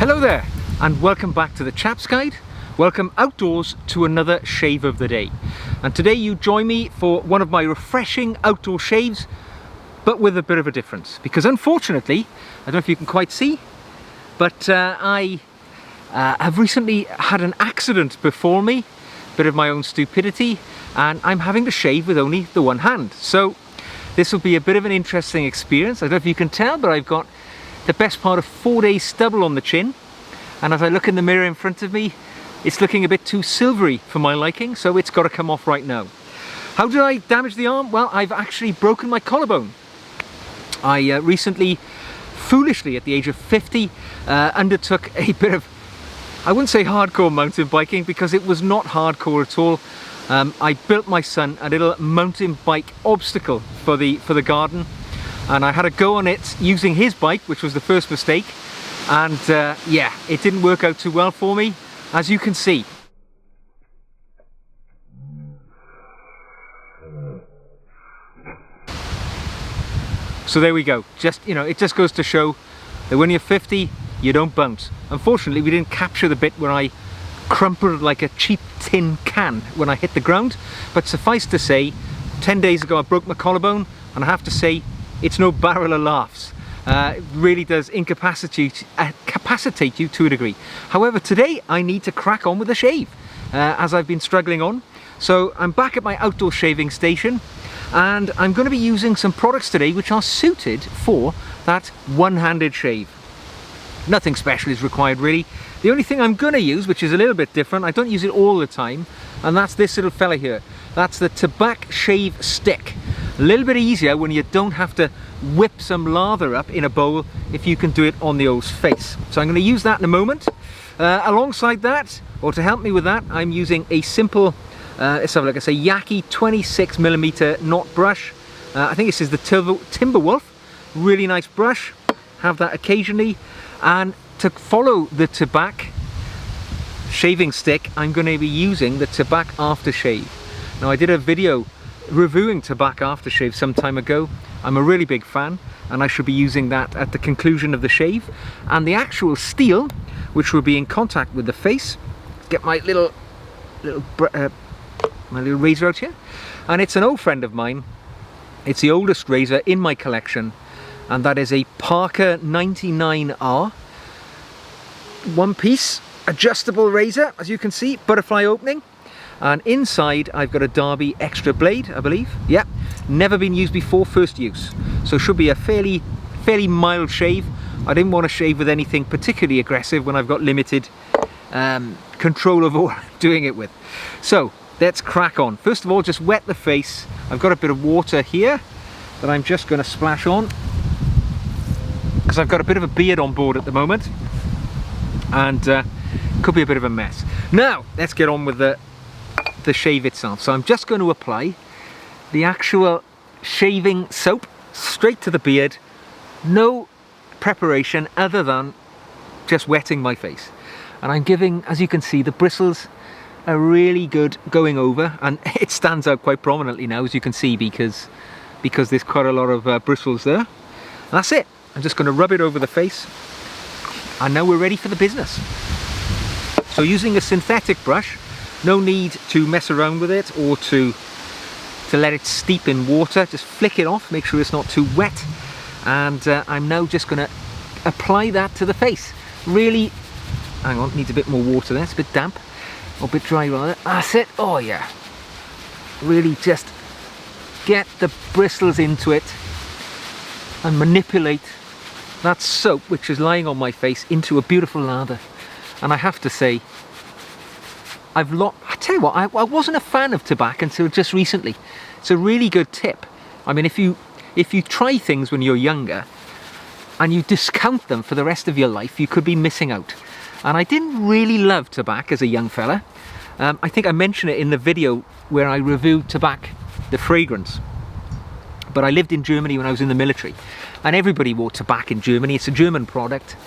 Hello there, and welcome back to the Chap's Guide. Welcome outdoors to another shave of the day. And today you join me for one of my refreshing outdoor shaves, but with a bit of a difference. Because unfortunately, I don't know if you can quite see, but I have recently had an accident befall me, a bit of my own stupidity, and I'm having to shave with only the one hand. So this will be a bit of an interesting experience. I don't know if you can tell, but I've got the best part of 4 days stubble on the chin, and as I look in the mirror in front of me, it's looking a bit too silvery for my liking, so it's got to come off right now. How did I damage the arm? Well, I've actually broken my collarbone. I recently, foolishly at the age of 50, undertook a bit of, I wouldn't say hardcore mountain biking, because it was not hardcore at all. I built my son a little mountain bike obstacle for the garden, and I had a go on it using his bike, which was the first mistake, and yeah, it didn't work out too well for me, as you can see. So there we go. Just, you know, it just goes to show that when you're 50, you don't bounce. Unfortunately, we didn't capture the bit where I crumpled like a cheap tin can when I hit the ground, but suffice to say, 10 days ago I broke my collarbone, and I have to say, it's no barrel of laughs. It really does incapacitate you to a degree. However, today I need to crack on with the shave, as I've been struggling on. So I'm back at my outdoor shaving station, and I'm going to be using some products today which are suited for that one-handed shave. Nothing special is required really. The only thing I'm going to use, which is a little bit different, I don't use it all the time, and that's this little fella here. That's the Tabac shave stick. A little bit easier when you don't have to whip some lather up in a bowl if you can do it on the old face. So I'm going to use that in a moment. Alongside that, or to help me with that, I'm using a simple, let's have a look, it's a Yaki 26mm knot brush. I think this is the Timberwolf. Really nice brush. Have that occasionally. And to follow the Tabac shaving stick, I'm going to be using the Tabac aftershave. Now, I did a video reviewing Tabac aftershave some time ago. I'm a really big fan, and I should be using that at the conclusion of the shave. And the actual steel, which will be in contact with the face, get my little razor out here, and it's an old friend of mine. It's the oldest razor in my collection, and that is a Parker 99R one-piece adjustable razor, as you can see, butterfly opening. And inside I've got a Derby extra blade, I believe. Yep, never been used before, first use. So should be a fairly mild shave. I didn't want to shave with anything particularly aggressive when I've got limited control of what I'm doing it with. So let's crack on. First of all, just wet the face. I've got a bit of water here that I'm just going to splash on, because I've got a bit of a beard on board at the moment, and could be a bit of a mess. Now let's get on with the shave itself. So I'm just going to apply the actual shaving soap straight to the beard. No preparation other than just wetting my face, and I'm giving, as you can see, the bristles a really good going over, and it stands out quite prominently now, as you can see, because there's quite a lot of bristles there. And that's it. I'm just going to rub it over the face, and now we're ready for the business. So using a synthetic brush, no need to mess around with it or to let it steep in water. Just flick it off, make sure it's not too wet, and I'm now just going to apply that to the face. Really, hang on, needs a bit more water there, it's a bit damp, or a bit dry rather. That's it. Oh yeah, really just get the bristles into it and manipulate that soap, which is lying on my face, into a beautiful lather. And I have to say, I tell you what, I wasn't a fan of Tabac until just recently. It's a really good tip. I mean, if you try things when you're younger and you discount them for the rest of your life, you could be missing out. And I didn't really love Tabac as a young fella. I think I mentioned it in the video where I reviewed Tabac, the fragrance. But I lived in Germany when I was in the military, and everybody wore Tabac in Germany. It's a German product,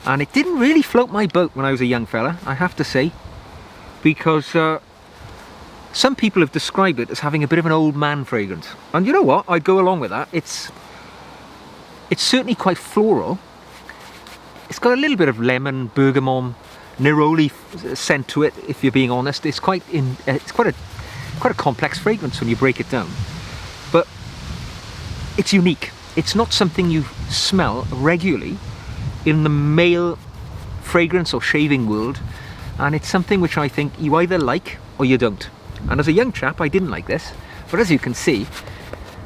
and it didn't really float my boat when I was a young fella, I have to say, because some people have described it as having a bit of an old man fragrance, and you know what, I'd go along with that. It's certainly quite floral. it's got a little bit of lemon, bergamot, neroli scent to it. If you're being honest, it's quite a complex fragrance when you break it down. But it's unique. It's not something you smell regularly in the male fragrance or shaving world, and it's something which I think you either like or you don't. And as a young chap, I didn't like this, but as you can see,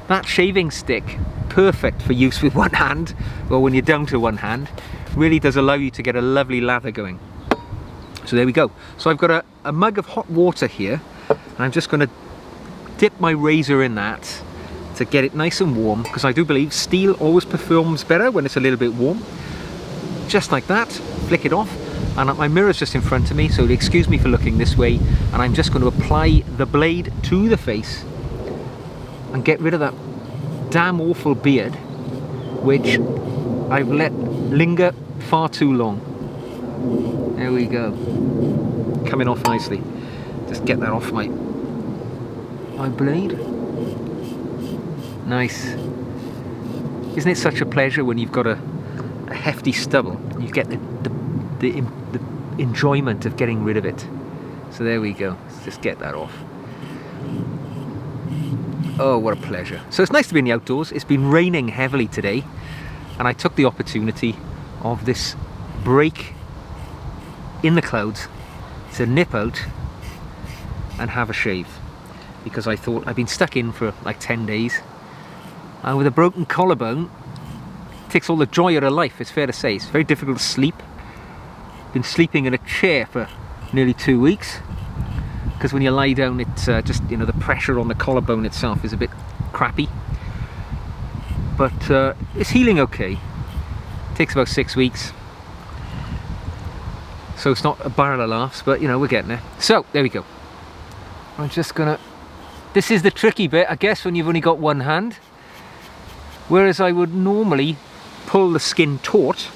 that shaving stick, perfect for use with one hand, or when you're down to one hand, really does allow you to get a lovely lather going. So there we go. So I've got a mug of hot water here, and I'm just going to dip my razor in that to get it nice and warm, because I do believe steel always performs better when it's a little bit warm. Just like that, flick it off, and my mirror's just in front of me, so excuse me for looking this way, and I'm just going to apply the blade to the face and get rid of that damn awful beard which I've let linger far too long. There we go, coming off nicely. Just get that off my blade. Nice. Isn't it such a pleasure when you've got a hefty stubble? You get the enjoyment of getting rid of it. So there we go. Let's just get that off. Oh, what a pleasure. So it's nice to be in the outdoors. It's been raining heavily today, and I took the opportunity of this break in the clouds to nip out and have a shave, because I thought I've been stuck in for like 10 days, and with a broken collarbone, it takes all the joy out of life, it's fair to say. It's very difficult to sleep. Been sleeping in a chair for nearly 2 weeks, because when you lie down, it's just, you know, the pressure on the collarbone itself is a bit crappy. But it's healing okay. It takes about 6 weeks. So it's not a barrel of laughs, but you know, we're getting there. So, there we go. I'm just gonna... This is the tricky bit, I guess, when you've only got one hand. Whereas I would normally pull the skin taut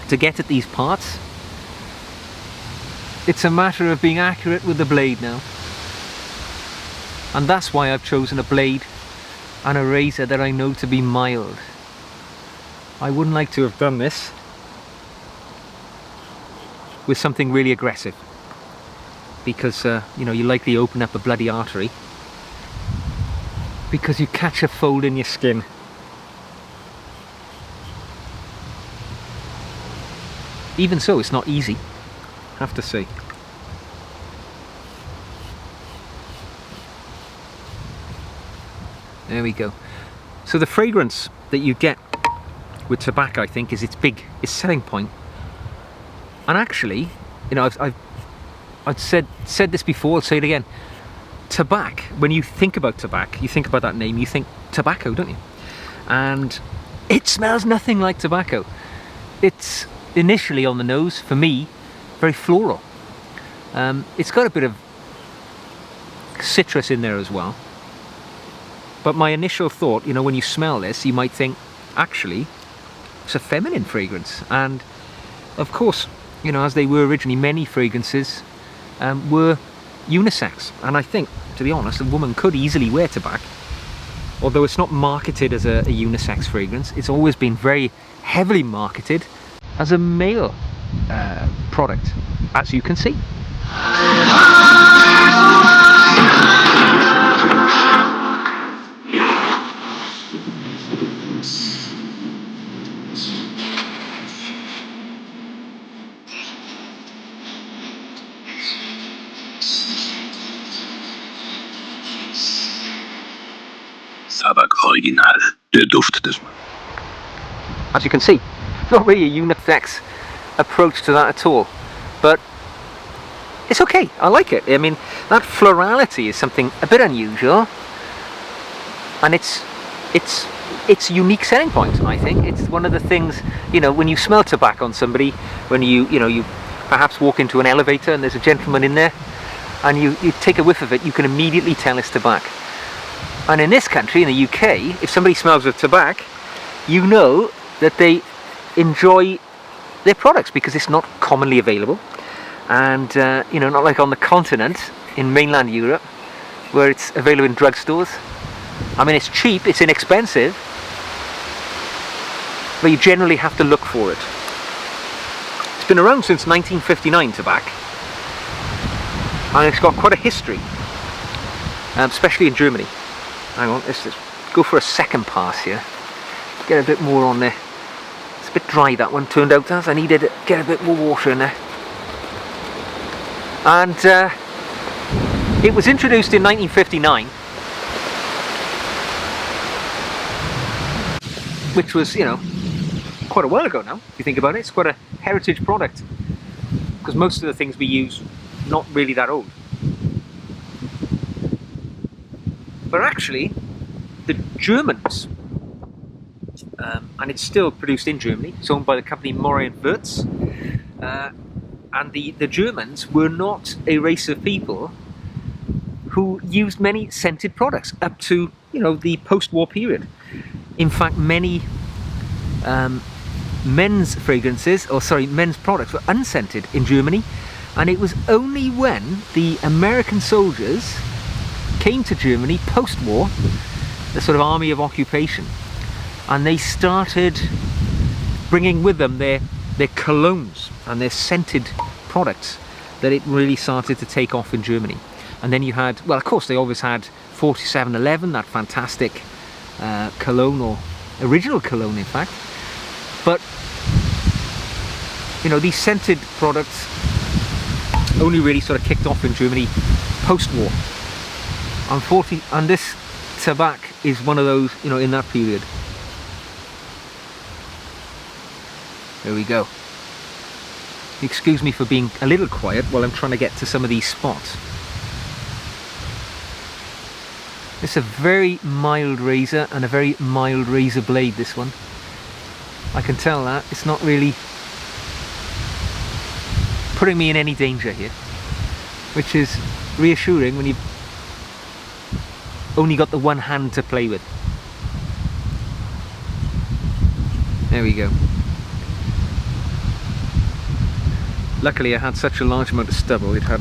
to get at these parts, it's a matter of being accurate with the blade now. And that's why I've chosen a blade and a razor that I know to be mild. I wouldn't like to have done this with something really aggressive, because you know, you likely open up a bloody artery because you catch a fold in your skin. Even so, it's not easy, I have to say. There we go. So the fragrance that you get with tobacco, I think, is its selling point. And actually, you know, I've said this before, I'll say it again. Tabac, when you think about tobacco, you think about that name, you think tobacco, don't you? And it smells nothing like tobacco. It's initially on the nose, for me, very floral. It's got a bit of citrus in there as well. But my initial thought, you know, when you smell this, you might think, actually, it's a feminine fragrance. And of course, you know, as they were originally, many fragrances were unisex. And I think, to be honest, a woman could easily wear tobacco. Although it's not marketed as a unisex fragrance, it's always been very heavily marketed as a male product, as you can see. Tabac Original, der Duft des... As you can see, not really a unisex approach to that at all, but it's okay, I like it. I mean, that florality is something a bit unusual, and it's unique selling point, I think. It's one of the things, you know, when you smell tobacco on somebody, when you perhaps walk into an elevator and there's a gentleman in there, and you take a whiff of it, you can immediately tell it's tobacco. And in this country, in the UK, if somebody smells of tobacco, you know that they enjoy their products, because it's not commonly available. And you know, not like on the continent in mainland Europe, where it's available in drugstores. I mean, it's cheap, it's inexpensive, but you generally have to look for it. been around since 1959, Tabac, and it's got quite a history, especially in Germany. Hang on, let's just go for a second pass here. Get a bit more on there. It's a bit dry, that one turned out as. I needed to get a bit more water in there. And it was introduced in 1959, which was, you know, quite a while ago now, if you think about it. It's quite a heritage product, because most of the things we use not really that old. But actually, the Germans, and it's still produced in Germany, it's owned by the company Moray & Wirtz, and the Germans were not a race of people who used many scented products up to, you know, the post-war period. In fact, many men's products were unscented in Germany, and it was only when the American soldiers came to Germany post-war, the sort of army of occupation, and they started bringing with them their colognes and their scented products, that it really started to take off in Germany. And then you had, well, of course, they always had 4711, that fantastic cologne, or original cologne in fact. But, you know, these scented products only really sort of kicked off in Germany post-war. And this Tabac is one of those, you know, in that period. There we go. Excuse me for being a little quiet while I'm trying to get to some of these spots. It's a very mild razor and a very mild razor blade, this one. I can tell that. It's not really putting me in any danger here, which is reassuring when you've only got the one hand to play with. There we go. Luckily I had such a large amount of stubble, it had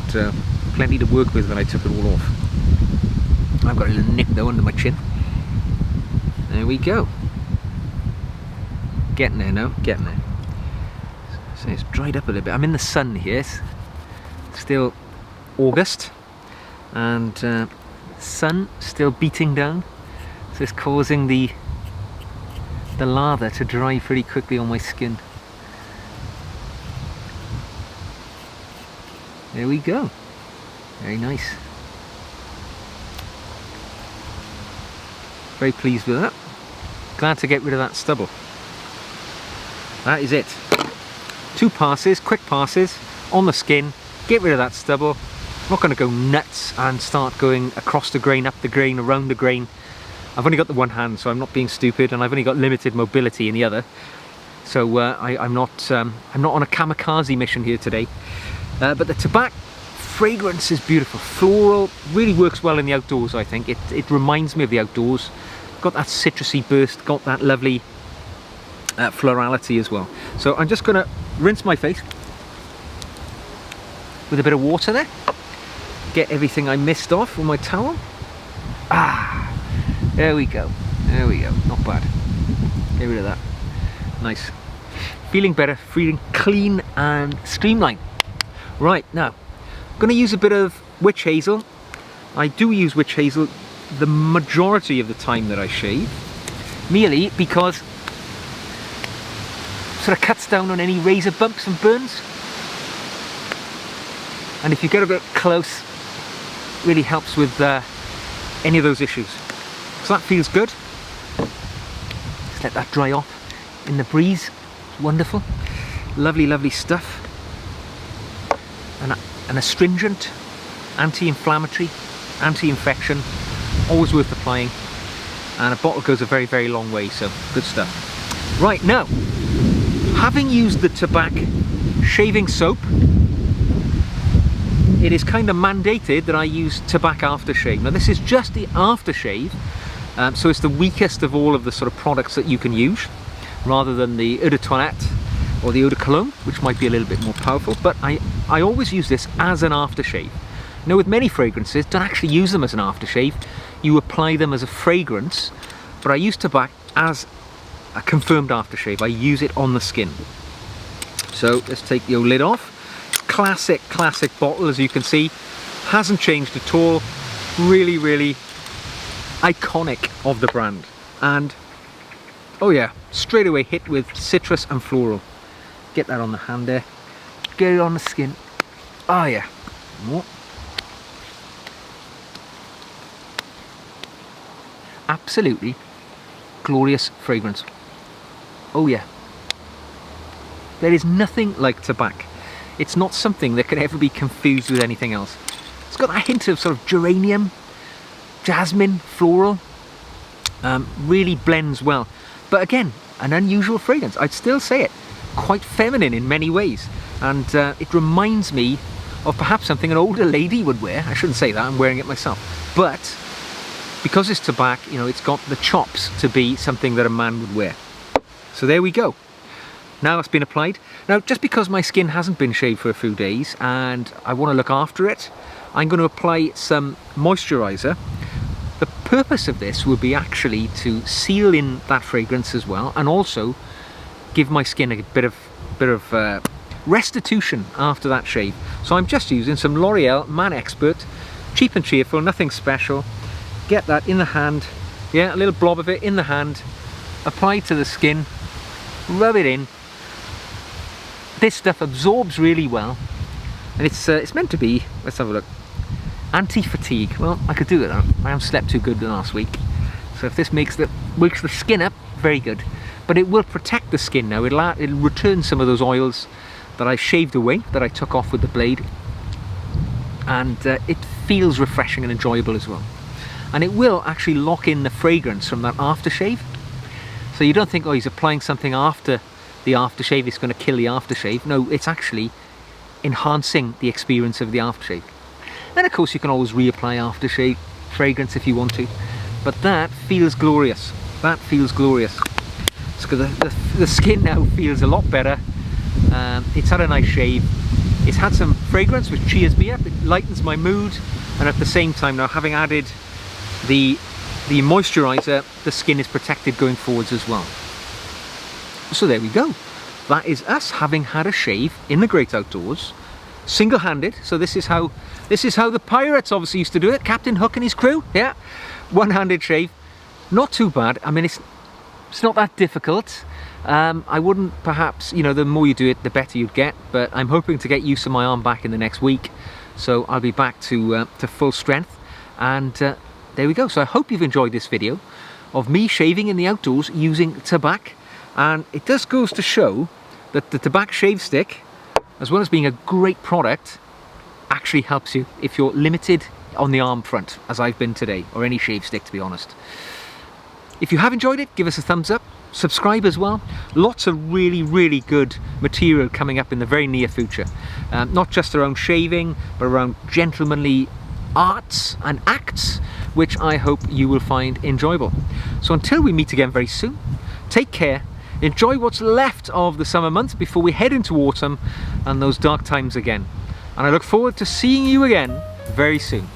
plenty to work with when I took it all off. I've got a little nick though under my chin. There we go. Getting there now, getting there. So it's dried up a little bit. I'm in the sun here. It's still August, and sun still beating down. So it's causing the lather to dry pretty quickly on my skin. There we go. Very nice. Very pleased with that. Glad to get rid of that stubble. That is it. 2 passes, quick passes on the skin. Get rid of that stubble. I'm not going to go nuts and start going across the grain, up the grain, around the grain. I've only got the one hand, so I'm not being stupid, and I've only got limited mobility in the other. So I'm not on a kamikaze mission here today. But the Tabac fragrance is beautiful, floral, really works well in the outdoors. I think it reminds me of the outdoors. Got that citrusy burst, got that lovely florality as well. So I'm just going to rinse my face with a bit of water there, get everything I missed off with my towel. There we go, there we go, not bad. Get rid of that. Nice. Feeling better, feeling clean and streamlined. Right, now I'm going to use a bit of witch hazel. I do use witch hazel the majority of the time that I shave, merely because it sort of cuts down on any razor bumps and burns, and if you get a bit close, really helps with any of those issues. So that feels good. Just let that dry off in the breeze. It's wonderful, lovely, lovely stuff. An astringent, anti-inflammatory, anti-infection, always worth applying, and a bottle goes a very, very long way, so good stuff. Right, now, having used the Tabac shaving soap, it is kind of mandated that I use Tabac aftershave. Now this is just the aftershave, so it's the weakest of all of the sort of products that you can use, rather than the eau de toilette or the eau de cologne, which might be a little bit more powerful. But I always use this as an aftershave. Now with many fragrances, don't actually use them as an aftershave, you apply them as a fragrance, but I use Tabac as a confirmed aftershave. I use it on the skin. So let's take your lid off. Classic bottle, as you can see. Hasn't changed at all. Really, really iconic of the brand. And oh yeah, straight away hit with citrus and floral. Get that on the hand there. Get it on the skin. Oh yeah. More. Absolutely glorious fragrance. Oh yeah. There is nothing like Tabac. It's not something that could ever be confused with anything else. It's got that hint of sort of geranium, jasmine, floral. Really blends well. But again, an unusual fragrance. I'd still say it. Quite feminine in many ways. And it reminds me of perhaps something an older lady would wear. I shouldn't say that, I'm wearing it myself. But because it's Tabac, you know, it's got the chops to be something that a man would wear. So there we go. Now it's been applied. Now, just because my skin hasn't been shaved for a few days and I want to look after it, I'm going to apply some moisturiser. The purpose of this will be actually to seal in that fragrance as well, and also give my skin a bit of restitution after that shave. So I'm just using some L'Oreal Man Expert, cheap and cheerful, nothing special. Get that in the hand, yeah, a little blob of it in the hand, apply to the skin, rub it in. This stuff absorbs really well, and it's meant to be, let's have a look, anti-fatigue. Well, I could do it. I haven't slept too good last week, so if this wakes the skin up, very good. But it will protect the skin now. It'll return some of those oils that I shaved away, that I took off with the blade, and it feels refreshing and enjoyable as well. And it will actually lock in the fragrance from that aftershave. So you don't think, oh, he's applying something after the aftershave, it's going to kill the aftershave. No, it's actually enhancing the experience of the aftershave. And of course you can always reapply aftershave fragrance if you want to, but that feels glorious. That feels glorious. So the skin now feels a lot better. It's had a nice shave. It's had some fragrance which cheers me up. It lightens my mood, and at the same time, now having added the moisturiser, the skin is protected going forwards as well. So there we go. That is us having had a shave in the great outdoors, single-handed. So this is how the pirates obviously used to do it. Captain Hook and his crew, yeah, one-handed shave. Not too bad. I mean, it's not that difficult. I wouldn't perhaps, you know, the more you do it, the better you'd get. But I'm hoping to get use of my arm back in the next week, so I'll be back to full strength. And there we go. So I hope you've enjoyed this video of me shaving in the outdoors using Tabac. And it just goes to show that the Tabac shave stick, as well as being a great product, actually helps you if you're limited on the arm front, as I've been today, or any shave stick, to be honest. If you have enjoyed it, give us a thumbs up, subscribe as well. Lots of really, really good material coming up in the very near future. Not just around shaving, but around gentlemanly arts and acts, which I hope you will find enjoyable. So until we meet again very soon, take care. Enjoy what's left of the summer months before we head into autumn and those dark times again. And I look forward to seeing you again very soon.